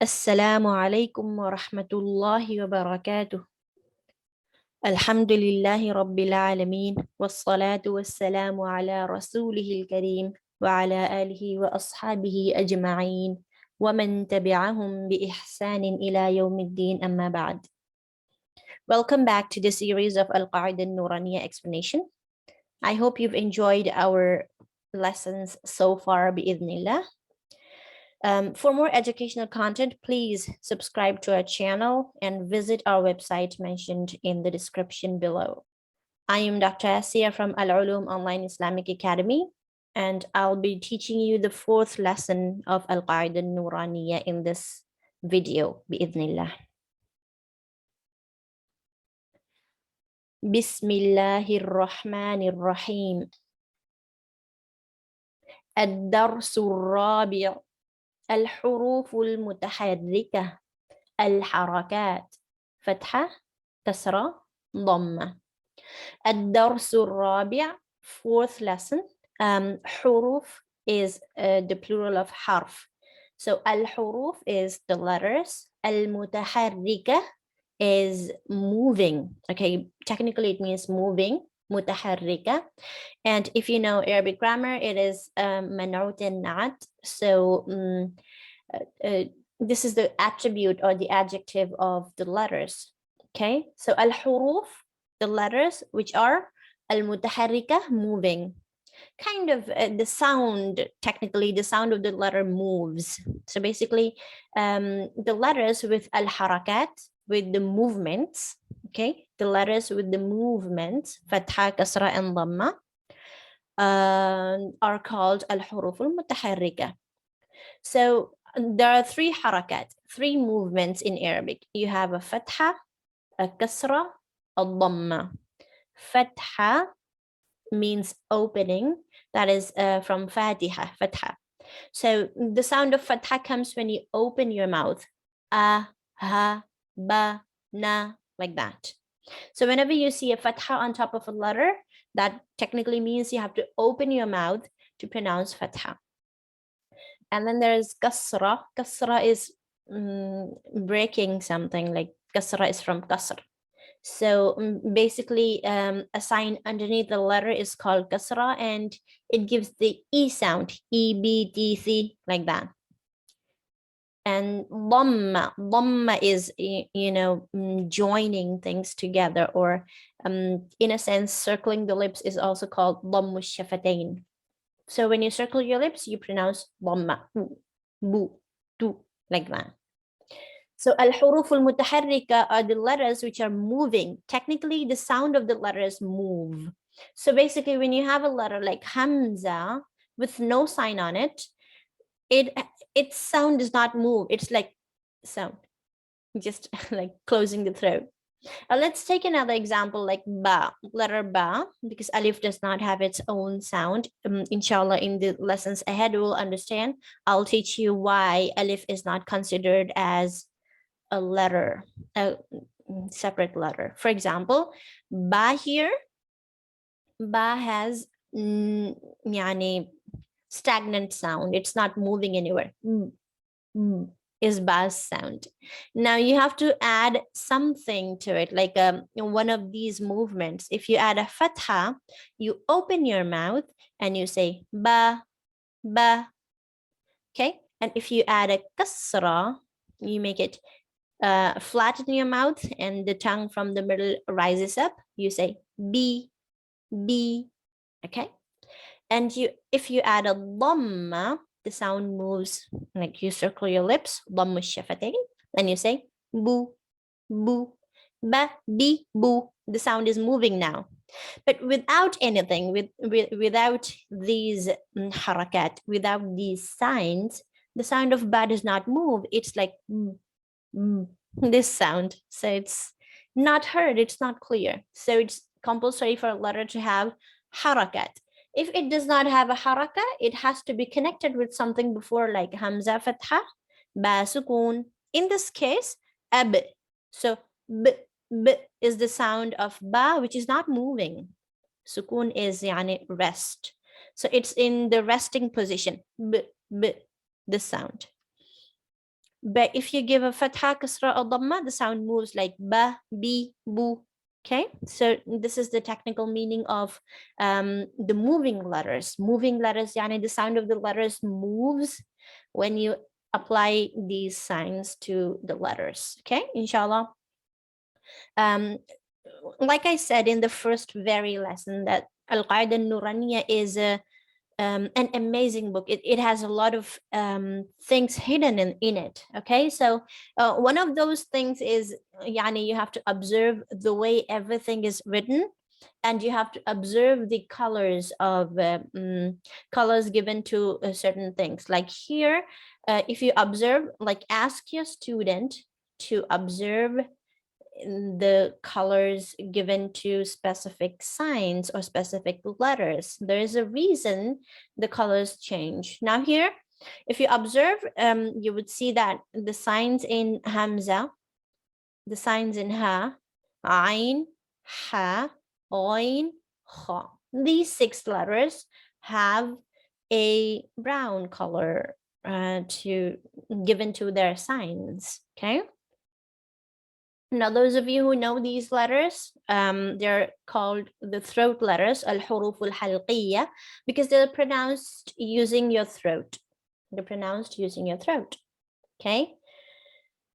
السلام عليكم ورحمة الله وبركاته. الحمد لله رب العالمين، والصلاة والسلام على رسوله الكريم وعلى آله وأصحابه أجمعين ومن تبعهم بإحسان إلى يوم الدين، أما بعد. Welcome back to the series of Al-Qa'ida An-Nooraniyyah explanation. I hope you've enjoyed our lessons so far, bi'idhnillah. For more educational content, please subscribe to our channel and visit our website mentioned in the description below. I am Dr. Asiya from Al-Uloom Online Islamic Academy, and I'll be teaching you the fourth lesson of Al-Qa'ida An Nooraniyyah in this video, bi'idhnillah. Bismillahir Rahmanir Rahim. الدرس الرابع الحروف المتحركة الحركات فتحة كسرة ضمة. الدرس الرابع, fourth lesson. حروف is the plural of حرف. So الحروف is the letters. المتحركة is moving. Okay, technically it means moving. متحركة. And if you know Arabic grammar, it is منعوت النعت. So this is the attribute or the adjective of the letters. Okay, so al-huruf, the letters which are al-mutaharrika, moving. Kind of the sound, technically the sound of the letter moves. So basically the letters with al-harakat, with the movements, okay, the letters with the movements, fatha, kasra, and dhamma, are called al-huruf al-mutaharrika. So there are three harakat, three movements in Arabic. You have a fatha, a kasra, a dhamma. Fatha means opening. That is from fatiha, fatha. So the sound of fatha comes when you open your mouth. A, ha, ba, na, like that. So whenever you see a fatha on top of a letter, that technically means you have to open your mouth to pronounce fatha. And then there's kasra. Kasra is breaking something, like kasra is from kasr. So basically a sign underneath the letter is called kasra, and it gives the E sound, E, B, T, C, like that. And dhamma is, joining things together, or in a sense, circling the lips is also called dhammu shafatain. So when you circle your lips, you pronounce dhamma, bu, tu, like that. So al-huruf al-mutaharrika are the letters which are moving. Technically, the sound of the letters move. So basically, when you have a letter like Hamza with no sign on it, its sound does not move. It's like sound, just like closing the throat. Let's take another example like ba, letter ba, because alif does not have its own sound. Inshallah, in the lessons ahead, we'll understand. I'll teach you why alif is not considered as a letter, a separate letter. For example, ba here, ba has stagnant sound. It's not moving anywhere. Is ba's sound. Now you have to add something to it, like one of these movements. If you add a fatha, you open your mouth and you say ba, ba. Okay, and if you add a kasra, you make it flat in your mouth and the tongue from the middle rises up. You say b, b. Okay, and if you add a dhamma, the sound moves, like you circle your lips, dhammu shafatain, then you say boo, boo, ba, bi, boo. The sound is moving now. But without anything, without these harakat, without these signs, the sound of ba does not move. It's like this sound. So it's not heard, it's not clear. So it's compulsory for a letter to have harakat. If it does not have a haraka, it has to be connected with something before, like hamza fatha, ba sukun. In this case, ab. So b is the sound of ba, which is not moving. Sukun is rest. So it's in the resting position. B, the sound. But if you give a fatha, kasra, or dhamma, the sound moves like ba, bi, bu. Okay, so this is the technical meaning of the moving letters. Moving letters, yani the sound of the letters moves when you apply these signs to the letters. Okay, inshallah. Like I said in the first very lesson, that Al-Qaida An is an amazing book. It has a lot of things hidden in it. Okay, so one of those things is yani you have to observe the way everything is written, and you have to observe the colors of colors given to certain things. Like here, if you observe, like ask your student to observe the colors given to specific signs or specific letters. There is a reason the colors change. Now here, if you observe, you would see that the signs in Hamza, the signs in Ha, Ain, Ha, Oin, Kha. These 6 letters have a brown color given to their signs. Okay. Now, those of you who know these letters, they're called the throat letters, al-huruf al-halqiyya, because they're pronounced using your throat. They're pronounced using your throat. Okay.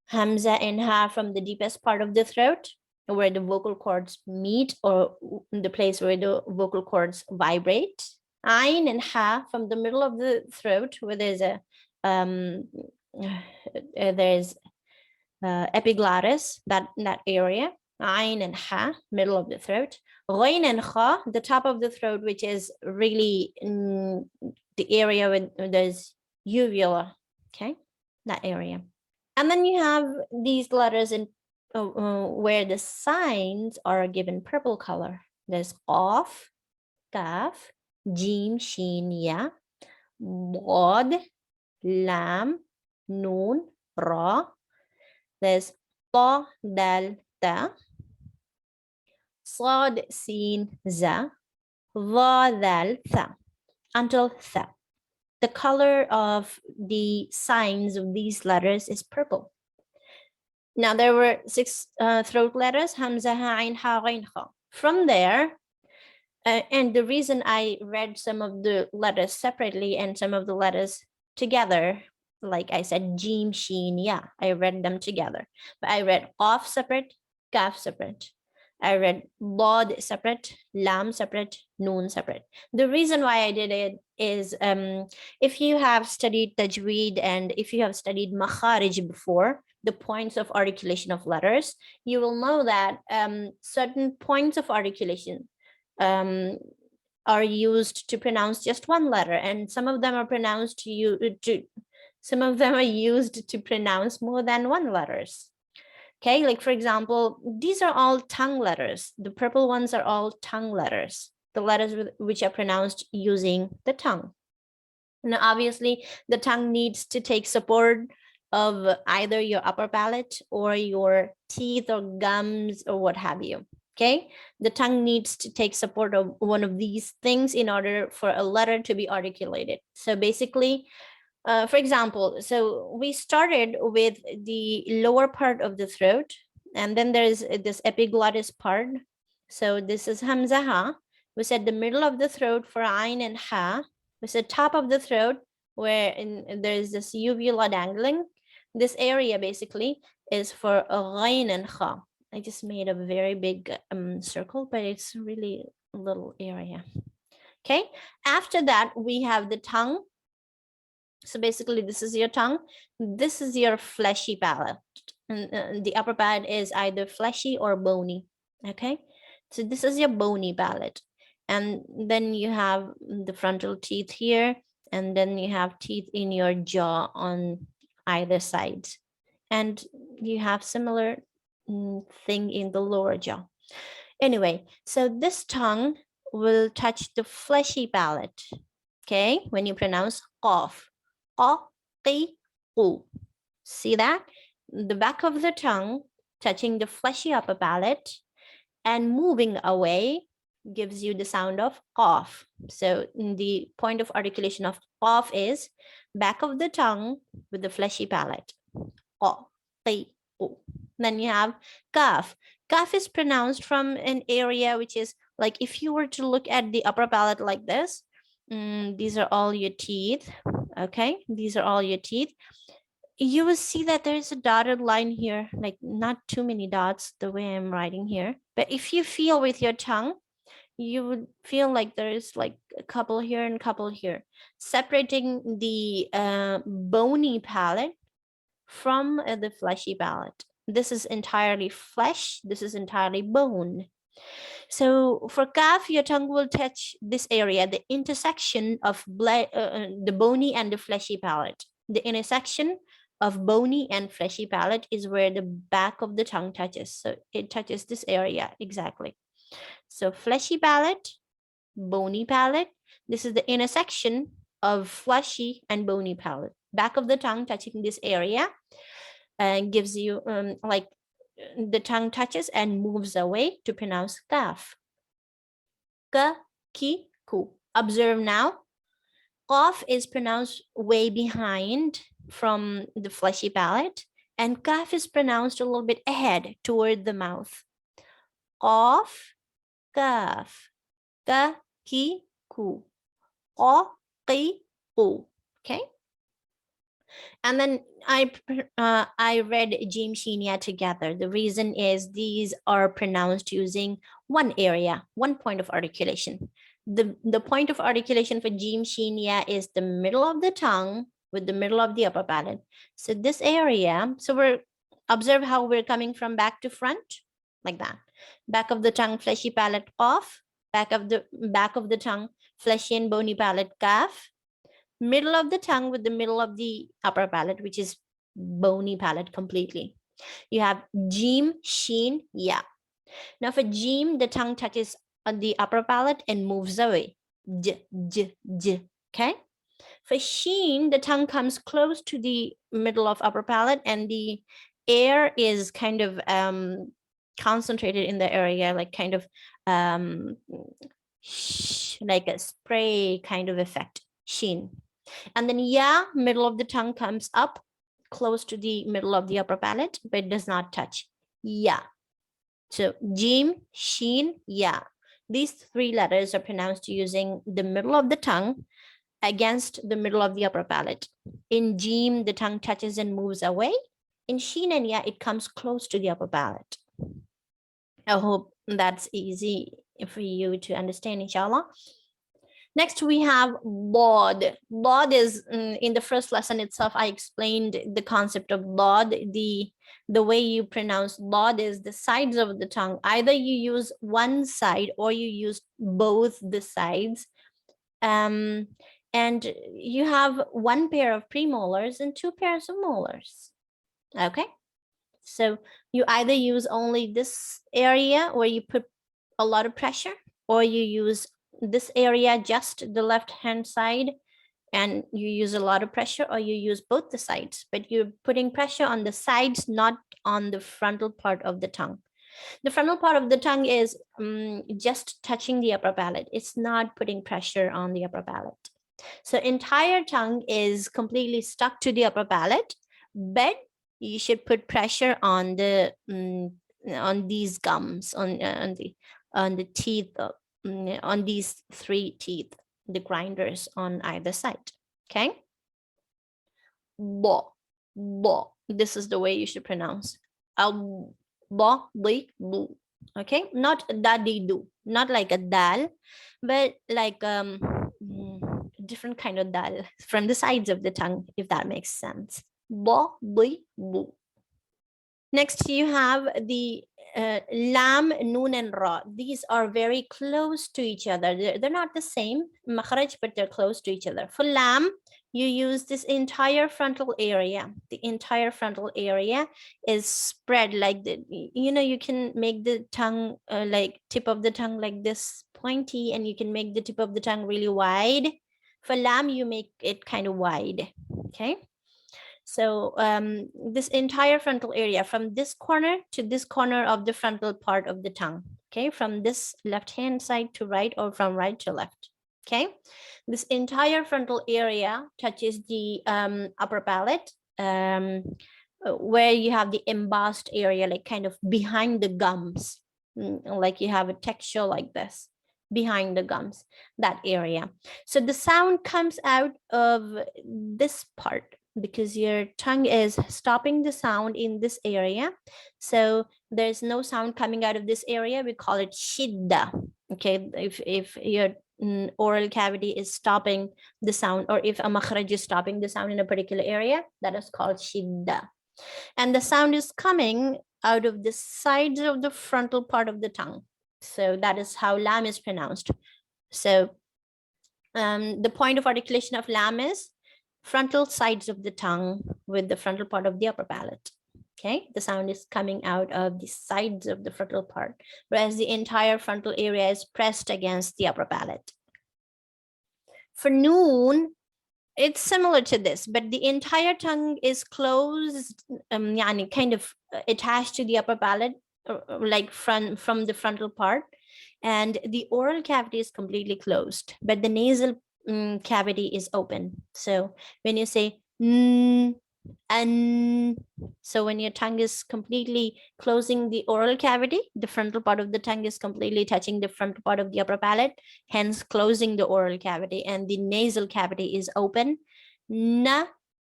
Hamza and Ha from the deepest part of the throat, where the vocal cords meet, or the place where the vocal cords vibrate. Ain and Ha from the middle of the throat, where there's a epiglottis, that area. Ain and Ha, middle of the throat. Ghain and Kha, the top of the throat, which is really the area where there's uvula. Okay, that area. And then you have these letters in where the signs are given purple color. There's Qaf, Kaf, Jim, Shin, Ya, Bod, Lam, Noon, Ra. There's Ta, Dal, Ta, Sad, Sin, Za, Dha, Dal, Tha, until Tha. The color of the signs of these letters is purple. Now there were 6 throat letters, Hamza, Ha, Ain, Ha, Ghain, Kha. From there, and the reason I read some of the letters separately and some of the letters together, like I said, Jim, Shin, Ya, I read them together. But I read Qaf separate, Kaf separate. I read Bod separate, Lam separate, Noon separate. The reason why I did it is if you have studied Tajweed and if you have studied Makharij before, the points of articulation of letters, you will know that certain points of articulation are used to pronounce just one letter, and some of them are some of them are used to pronounce more than one letters. Okay, like for example, these are all tongue letters. The purple ones are all tongue letters, the letters which are pronounced using the tongue. Now, obviously, the tongue needs to take support of either your upper palate or your teeth or gums or what have you. Okay, the tongue needs to take support of one of these things in order for a letter to be articulated. So basically, for example, so we started with the lower part of the throat, and then there's this epiglottis part. So this is Hamza, Ha. We said the middle of the throat for Ain and Ha. We said top of the throat where there's this uvula dangling. This area basically is for Ghain and Kha. I just made a very big circle, but it's really a little area. Okay, after that we have the tongue. So basically this is your tongue, this is your fleshy palate, and the upper palate is either fleshy or bony. Okay, so this is your bony palate, and then you have the frontal teeth here, and then you have teeth in your jaw on either side, and you have similar thing in the lower jaw. Anyway, so this tongue will touch the fleshy palate. Okay, when you pronounce qaf. See that? The back of the tongue touching the fleshy upper palate and moving away gives you the sound of qaf. So the point of articulation of qaf is back of the tongue with the fleshy palate. qa, qi, qu. Then you have kaf. Kaf is pronounced from an area which is like, if you were to look at the upper palate like this, these are all your teeth. Okay, these are all your teeth. You will see that there is a dotted line here, like not too many dots the way I'm writing here. But if you feel with your tongue, you would feel like there is like a couple here and a couple here, separating the bony palate from the fleshy palate. This is entirely flesh, this is entirely bone. So for kaf, your tongue will touch this area, the intersection of the bony and the fleshy palate. The intersection of bony and fleshy palate is where the back of the tongue touches. So it touches this area exactly. So fleshy palate, bony palate. This is the intersection of fleshy and bony palate. Back of the tongue touching this area gives you like the tongue touches and moves away to pronounce kaf. Ka, ki, ku. Observe now. Qaf is pronounced way behind from the fleshy palate, and kaf is pronounced a little bit ahead toward the mouth. Qaf, kaf, ka, ki, ku. Qa, qi, qu. Okay. And then I read Jim Shinya together. The reason is these are pronounced using one area, one point of articulation. The point of articulation for Jim Shinya is the middle of the tongue with the middle of the upper palate. So this area, so we're observe how we're coming from back to front, like that. Back of the tongue, fleshy palate, qaf. Back of the tongue, fleshy and bony palate, kaf. Middle of the tongue with the middle of the upper palate, which is bony palate completely. You have jim, sheen, ya. Now for jim, the tongue touches on the upper palate and moves away. J, j, j. Okay. For sheen, the tongue comes close to the middle of upper palate and the air is kind of concentrated in the area, like kind of like a spray kind of effect. Sheen. And then ya, middle of the tongue comes up close to the middle of the upper palate, but it does not touch. Ya. So jim, sheen, ya. These three letters are pronounced using the middle of the tongue against the middle of the upper palate. In jim, the tongue touches and moves away. In sheen and ya, it comes close to the upper palate. I hope that's easy for you to understand, inshallah. Next, we have lod. Lod is, in the first lesson itself, I explained the concept of lod. The way you pronounce lod is the sides of the tongue. Either you use one side or you use both the sides. And you have one pair of premolars and two pairs of molars. Okay. So you either use only this area where you put a lot of pressure, or you use this area, just the left hand side, and you use a lot of pressure, or you use both the sides, but you're putting pressure on the sides, not on the frontal part of the tongue. The frontal part of the tongue is just touching the upper palate. It's not putting pressure on the upper palate. So entire tongue is completely stuck to the upper palate, but you should put pressure on the on these gums, on the teeth, on these three teeth, the grinders on either side. Okay. Bo, bo. This is the way you should pronounce. Bo, di, bu. Okay, not daddy do, not like a dal, but like different kind of dal from the sides of the tongue, if that makes sense. Bo, di, bu. Next, you have the lam, noon, and ra. These are very close to each other. They're not the same makhraj, but they're close to each other. For lam, you use this entire frontal area. The entire frontal area is spread like the, you know, you can make the tongue like tip of the tongue like this pointy, and you can make the tip of the tongue really wide. For lam, you make it kind of wide. Okay. So this entire frontal area, from this corner to this corner of the frontal part of the tongue, okay, from this left hand side to right, or from right to left, okay, this entire frontal area touches the upper palate where you have the embossed area, like kind of behind the gums, like you have a texture like this behind the gums, that area. So the sound comes out of this part because your tongue is stopping the sound in this area. So there's no sound coming out of this area. We call it shidda. Okay, if your oral cavity is stopping the sound, or if a makhraj is stopping the sound in a particular area, that is called shidda. And the sound is coming out of the sides of the frontal part of the tongue. So that is how lam is pronounced. So the point of articulation of lam is frontal sides of the tongue with the frontal part of the upper palate. Okay, the sound is coming out of the sides of the frontal part, whereas the entire frontal area is pressed against the upper palate. For noon, it's similar to this, but the entire tongue is closed, kind of attached to the upper palate, like from the frontal part, and the oral cavity is completely closed, but the nasal cavity is open. So when you say and, so when your tongue is completely closing the oral cavity, the frontal part of the tongue is completely touching the frontal part of the upper palate, hence closing the oral cavity, and the nasal cavity is open. Na,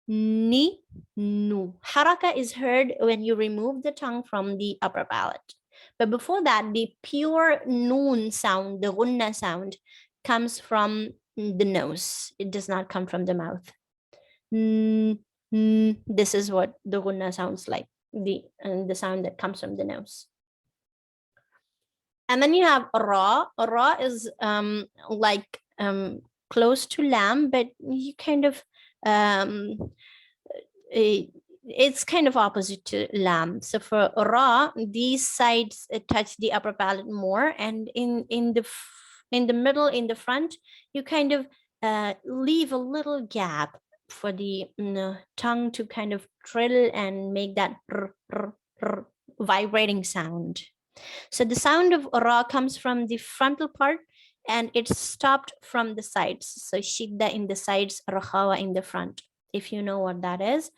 ni, nu. Haraka is heard when you remove the tongue from the upper palate. But before that, the pure noon sound, the gunna sound, comes from the nose. It does not come from the mouth. This is what the gunna sounds like, the sound that comes from the nose. And then you have ra. Ra is like close to lam, but you kind of it's kind of opposite to lam. So for ra, these sides touch the upper palate more, and in the middle, in the front, you kind of leave a little gap for the tongue to kind of trill and make that vibrating sound. So the sound of ra comes from the frontal part, and it's stopped from the sides. So shidda in the sides, rakhawa in the front, if you know what that is.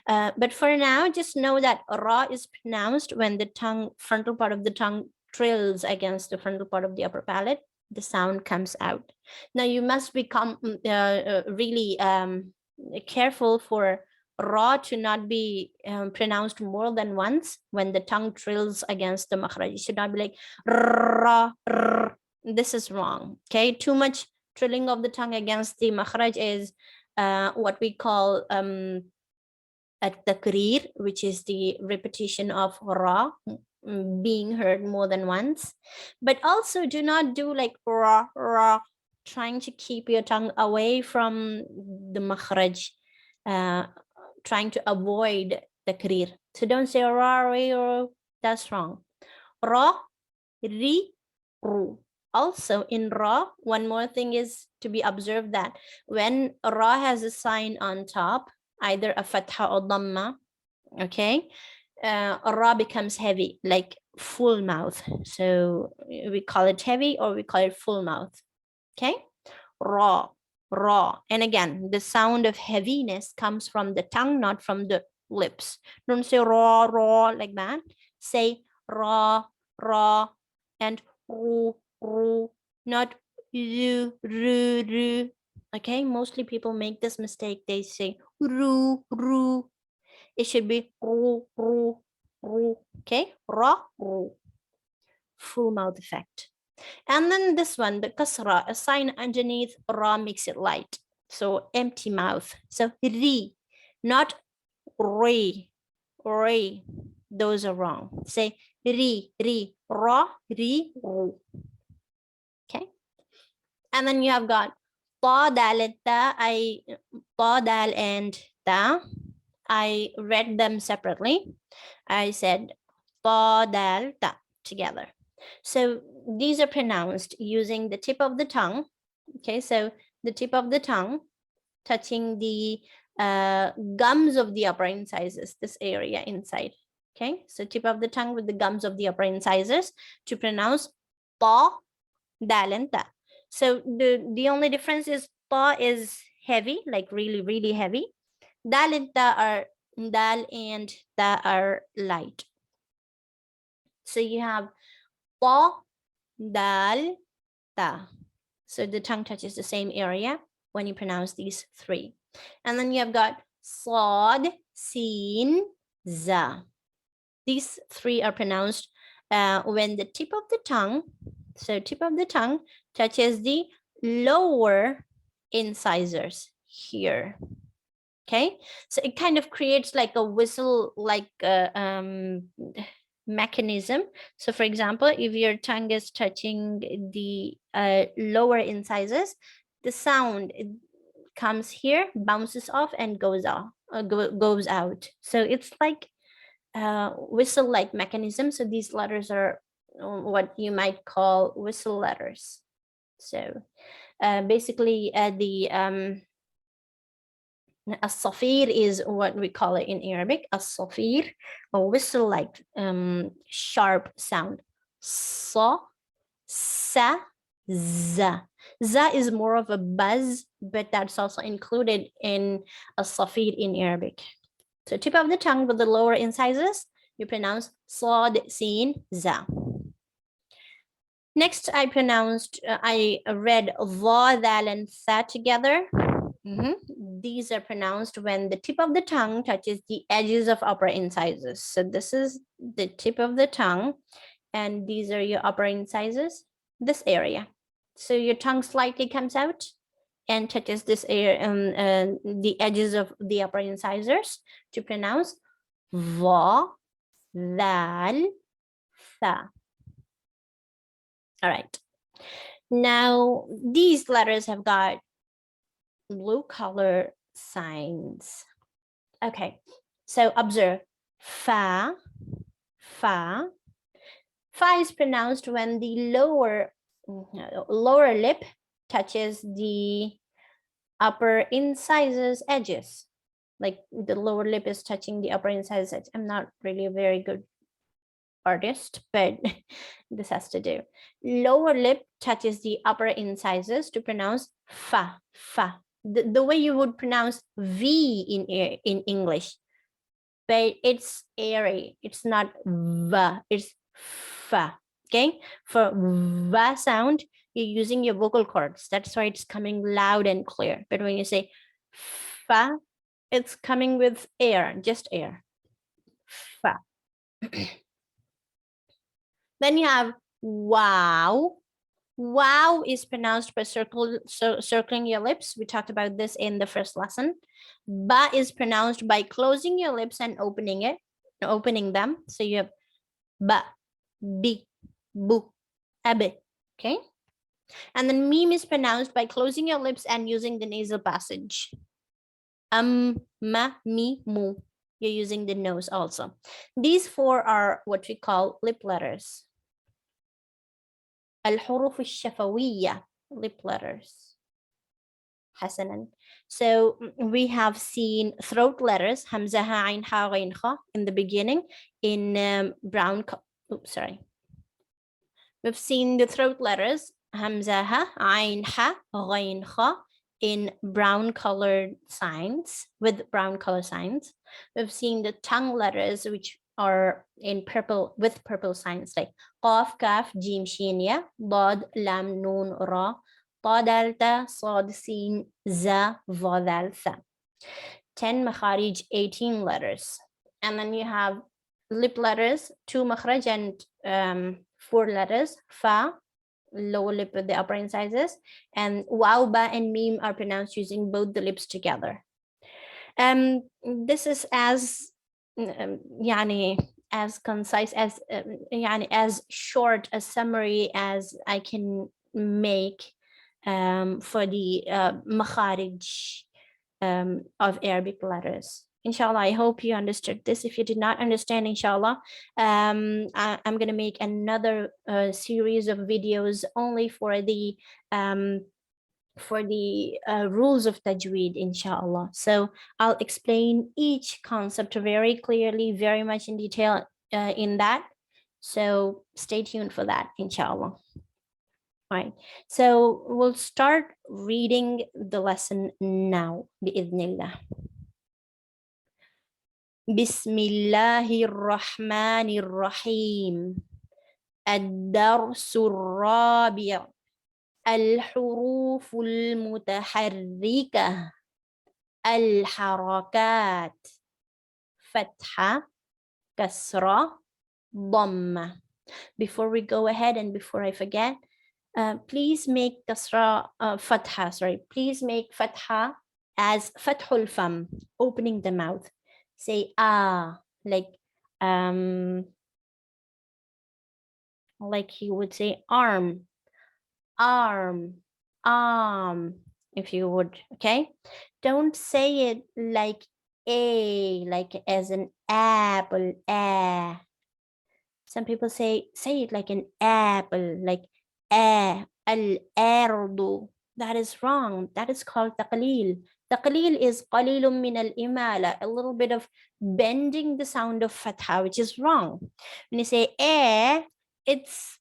But for now, just know that ra is pronounced when the tongue, frontal part of the tongue, trills against the frontal part of the upper palate. The sound comes out. Now you must become really careful for ra to not be pronounced more than once when the tongue trills against the makhraj. You should not be like ra. This is wrong. Okay, too much trilling of the tongue against the makhraj is what we call at-takrir, which is the repetition of ra being heard more than once. But also do not do like ra, ra, trying to keep your tongue away from the makhraj, trying to avoid takrir. So don't say ra, ra, that's wrong. Ra, ri, ru. Also in ra, one more thing is to be observed, that when ra has a sign on top, either a fatha or dhamma, okay, ra becomes heavy, like full mouth. So we call it heavy, or we call it full mouth. Okay, ra, ra. And again, the sound of heaviness comes from the tongue, not from the lips. Don't say ra, ra like that. Say ra, ra, and ru, ru, not ru, ru, ru. Okay, mostly people make this mistake. They say ru, ru. It should be ru, ru, ru. Okay, ra, ru. Full mouth effect. And then this one, the kasra, a sign underneath ra makes it light. So empty mouth. So ri, not re, re. Those are wrong. Say ri, ri, ra, ri, ru. Okay. And then you have got ta, dal, and ta. Ta, dal, and ta. I read them separately. I said ta, dal, ta together. So these are pronounced using the tip of the tongue. Okay, so the tip of the tongue touching the gums of the upper incisors, this area inside. Okay, so tip of the tongue with the gums of the upper incisors to pronounce ta, dal, and ta. So the only difference is ta is heavy, like really, really heavy. Dal and ta are dal and ta are light. So you have ta, dal, ta. So the tongue touches the same area when you pronounce these three. And then you have got sad, sin, za. These three are pronounced when the tip of the tongue, so tip of the tongue touches the lower incisors here. Okay, so it kind of creates like a whistle, like mechanism. So for example, if your tongue is touching the lower incisors, the sound comes here, bounces off, and goes off, goes out. So it's like whistle like mechanism. So these letters are what you might call whistle letters. So basically the as-safir is what we call it in Arabic, as-safir, a whistle like sharp sound. Sa, sa, za. Za is more of a buzz, but that's also included in as-safir in Arabic. So tip of the tongue with the lower incisors, you pronounce sad, sin, za. Next, I read dha, dal, and tha together. These are pronounced when the tip of the tongue touches the edges of upper incisors. So this is the tip of the tongue, and these are your upper incisors, this area. So your tongue slightly comes out and touches this area, the edges of the upper incisors to pronounce dha, dal, tha. All right. Now, these letters have got blue color signs. Okay, so observe. Fa, fa. Fa is pronounced when the lower lip touches the upper incisors edges. Like the lower lip is touching the upper incisors edge. I'm not really a very good artist, but this has to do. Lower lip touches the upper incisors to pronounce fa, fa. The way you would pronounce V in English, but it's airy. It's not va, it's fa. Okay, for va sound, you're using your vocal cords. That's why it's coming loud and clear. But when you say fa, it's coming with air, just air. Fa. Then you have wow. Wow is pronounced by circling your lips. We talked about this in the first lesson. Ba is pronounced by closing your lips and opening them. So you have ba, bi, bu, abe. Okay. And then mim is pronounced by closing your lips and using the nasal passage. Ma, mi, mu. You're using the nose also. These four are what we call lip letters. الحروف الشفوية, lip letters. حسنا. So we have seen throat letters, hamza, ha, ain, ha, ghain, kha, in the beginning in brown. Sorry. We've seen the throat letters, hamza, ha, ain, ha, ghain, kha, in brown colored signs, with brown color signs. We've seen the tongue letters, which are in purple, with purple signs like qaf, kaf, jim, shin, ya, dad, lam, nun, ra, ta, dal, ta, sad, sin, za, va, dal, tha. 10 makharij, 18 letters. And then you have lip letters, 2 makhraj and 4 letters, fa, lower lip with the upper incisors, and waw, ba, and mim are pronounced using both the lips together. This is as as concise as as short a summary as I can make for the makharij of Arabic letters. Inshallah, I hope you understood this. If you did not understand, inshallah, I'm going to make another series of videos only for the rules of Tajweed, inshallah. So I'll explain each concept very clearly, very much in detail in that. So stay tuned for that, inshallah. All right, so we'll start reading the lesson now, bi'idhnillah. بسم الله الرحمن الرحيم. الدرس الرابع. الحروف المتحركة. الحركات. فتحة، كسرة، ضمة. Before we go ahead and before I forget, please make kasra, fatha, please make fatha as fathul fam, opening the mouth. Say um, like you would say arm, arm, arm, if you would, okay? Don't say it like like as an apple, a. Some people say it like an apple, like al-ardu. That is wrong. That is called taqleel. Taqleel is qalilun min al-imala, a little bit of bending the sound of fatha, which is wrong. When you say it's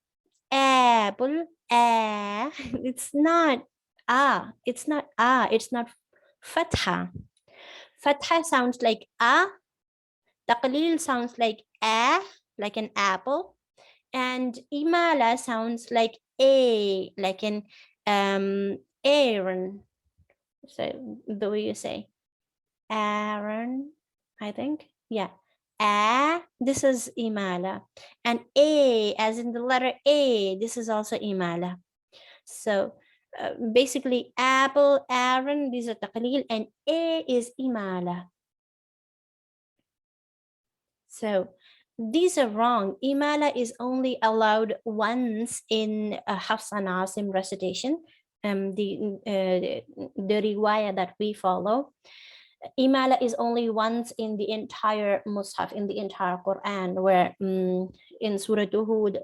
apple, it's not it's not it's not fatha. Fatha sounds like taqleel sounds like like an apple, and imala sounds like like an Aaron. So the way you say Aaron, I think, yeah. This is imala, and as in the letter A, this is also imala. So basically, apple, Aaron, these are taqleel, and A is imala. So these are wrong. Imala is only allowed once in a Hafs and Asim recitation. The riwayah that we follow, Imala is only once in the entire Mus'haf, in the entire Quran, where in Surah Hud,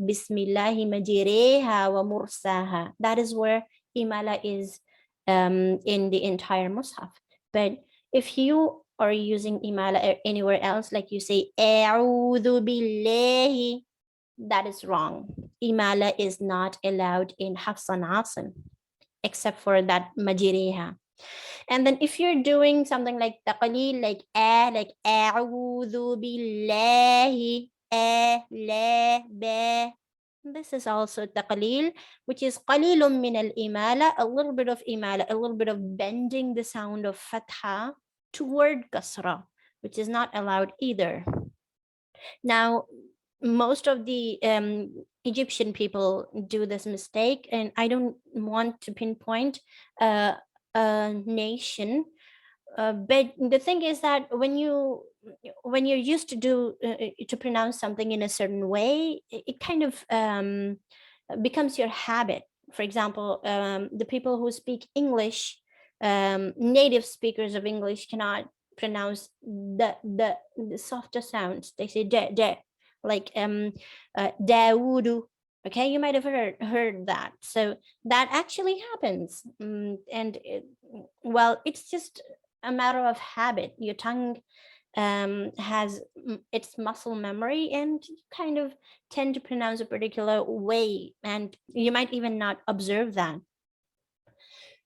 Bismillahi majriha wa mursaha. That is where Imala is in the entire Mus'haf. But if you are using imala anywhere else, like you say a'udhu billahi, that is wrong. Imala is not allowed in Hafs and Asim, except for that majriha. And then if you're doing something like taqleel, like a'udhu billahi, la ba, this is also taqleel, which is qalilun min al-imala, a little bit of imala, a little bit of bending the sound of fatha toward kasra, which is not allowed either. Now, most of the Egyptian people do this mistake, and I don't want to pinpoint a nation, but the thing is that when you're used to to pronounce something in a certain way, it kind of becomes your habit. For example, the people who speak English, native speakers of English, cannot pronounce the softer sounds. They say de, like Dawudu. Okay, you might have heard that. So that actually happens, and well, it's just a matter of habit. Your tongue has its muscle memory, and you kind of tend to pronounce a particular way, and you might even not observe that.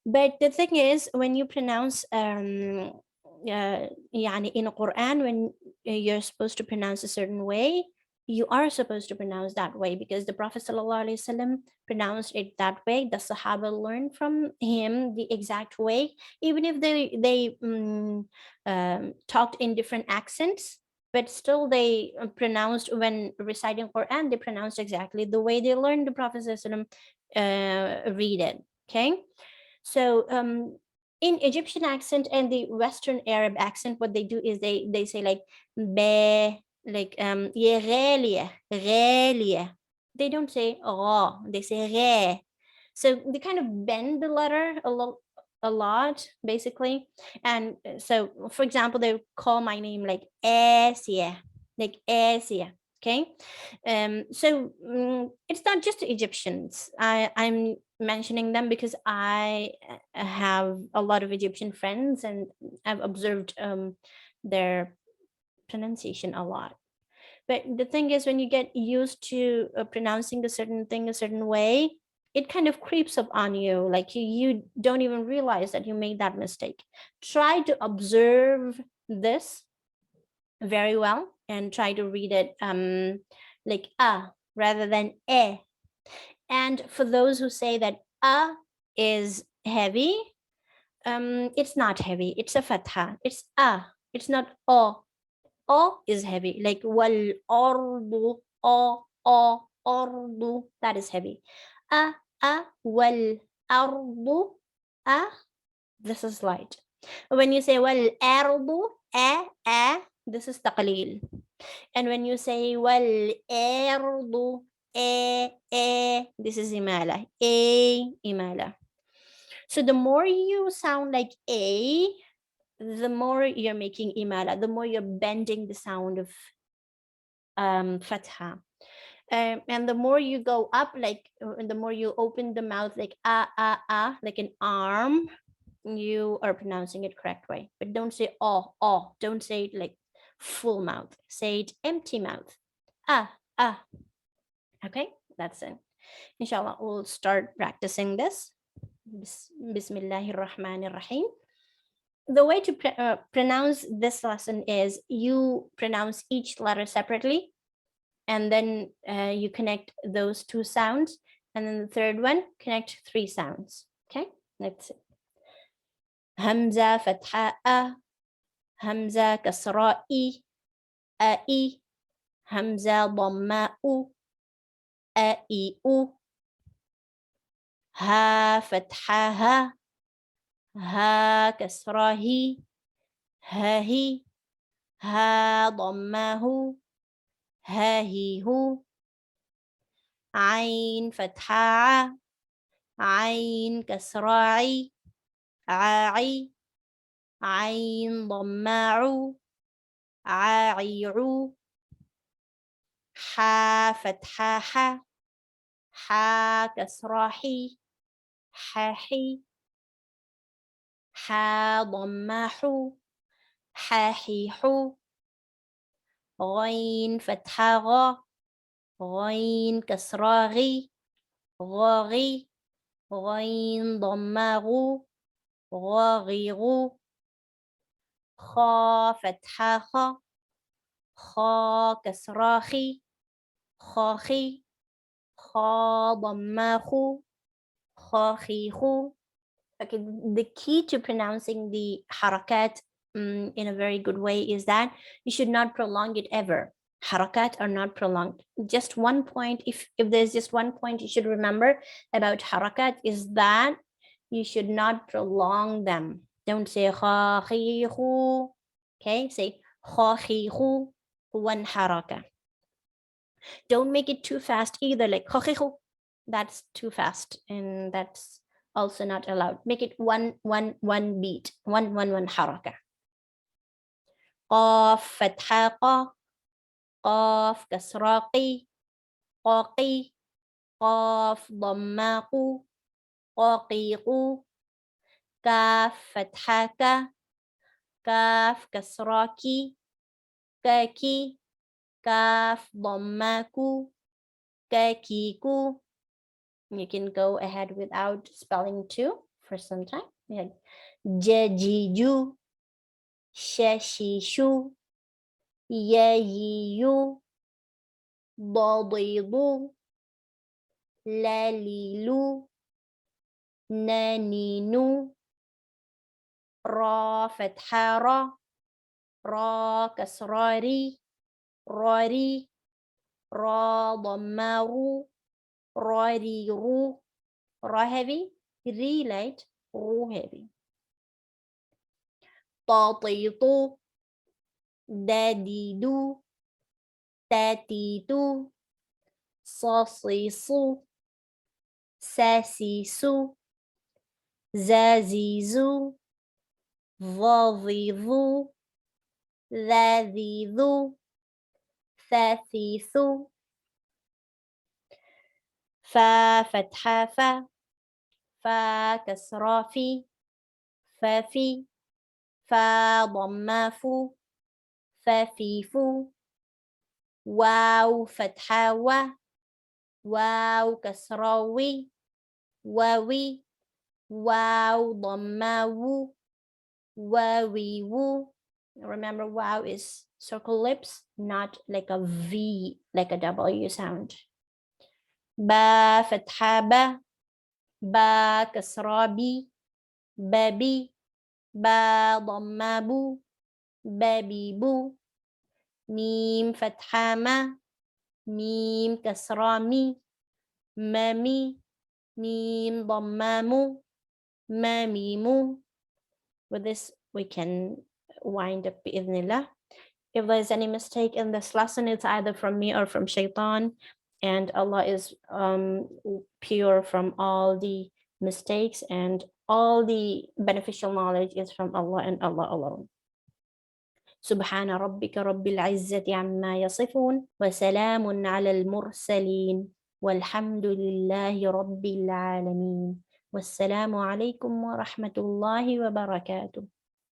But the thing is, when you pronounce يعني in Quran, when you're supposed to pronounce a certain way, you are supposed to pronounce that way, because the Prophet ﷺ pronounced it that way. The Sahaba learned from him the exact way, even if they talked in different accents, but still they pronounced, when reciting Quran, they pronounced exactly the way they learned the Prophet ﷺ read it. Okay. So in Egyptian accent and the Western Arab accent, what they do is they say like be, like yeah, غالية. They don't say oh, they say re. So they kind of bend the letter a lot, basically. And so, for example, they call my name like Asia, like Asia. Okay, so it's not just Egyptians. I'm mentioning them because I have a lot of Egyptian friends, and I've observed their pronunciation a lot. But the thing is, when you get used to pronouncing a certain thing a certain way, it kind of creeps up on you. Like you don't even realize that you made that mistake. Try to observe this very well and try to read it like rather than eh. And for those who say that is heavy, it's not heavy. It's a fatha. It's It's not o. O is heavy. Like wal ardu, ardu. That is heavy. Wal ardu, this is light. When you say wal ardu, this is taqleel. And when you say wal ardu, this is imala. Imala. So the more you sound like a, the more you're making imala, the more you're bending the sound of fatha. And the more you go up, like the more you open the mouth like like an arm, you are pronouncing it correct way. But don't say oh. Don't say it like full mouth. Say it empty mouth. Okay, that's it. Inshallah, we'll start practicing this. Bismillahir Rahmanir Rahim. The way to pronounce this lesson is you pronounce each letter separately, and then you connect those two sounds, and then the third one, connect three sounds. Okay, let's see. Hamza fatha a, hamza kasra I, I, hamza dhamma u, a I u, ha fatha ha, ha kasra hi, ha hi, ha dhamma hu, ha hi hu, عين فتحة عين كسراعي عاعي عين ضماع عاعيع حا فتحة حا كسراحي حاحي حا ضماح حاحيح غين فتحة غين كسراغي غاغي غين ضماغو غاغيغو خا فتحة خا كسراخي خاخي خا ضماخو خاخيخو. Okay, the key to pronouncing the harakat in a very good way is that you should not prolong it ever. Harakat are not prolonged. Just one point, if there's just one point you should remember about harakat is that you should not prolong them. Don't say khakhihu. Okay, say khakhihu, one haraka. Don't make it too fast either, like khakhihu. That's too fast, and that's also not allowed. Make it one beat, one haraka. Qaf fatha qa, qaf kasraqi, qaqi, qaf dhammaqu, qaqiqu, kaf fatha ka, kaf kasraki, kaki, kaf dhammaku, kakiku. You can go ahead without spelling too for some time. Like jajiju, shashishu, yayiyu, dadidu, lalilu, naninu, ra fathara, ra kasrari, rari, ra dhammaru, rariru, ra heavy, ri light, ru heavy. Tatitu, dadidu, tatitu, sasisu, sasisu, zazizu, vavivu, ذاذيذو ثاثيثو فا فتحة فا كسرة فافي فا ضمافو فافيفو واو فتحة واو كسرة واوي واو ضماو واويو Remember, wow is circle lips, not like a V, like a W sound. با فتحة با، با كسرة بي، بابي، با ضمة بو، بابي بو. ميم فتحة ما، ميم كسرة مي، مامي، ميم ضمة مو، ماميمو. With this, we can wind up بإذن الله. If there's any mistake in this lesson, it's either from me or from Shaitan, and Allah is pure from all the mistakes, and all the beneficial knowledge is from Allah and Allah alone. سبحان ربك رب العزة عما يصفون وسلام على المرسلين والحمد لله رب العالمين. والسلام عليكم ورحمة الله وبركاته.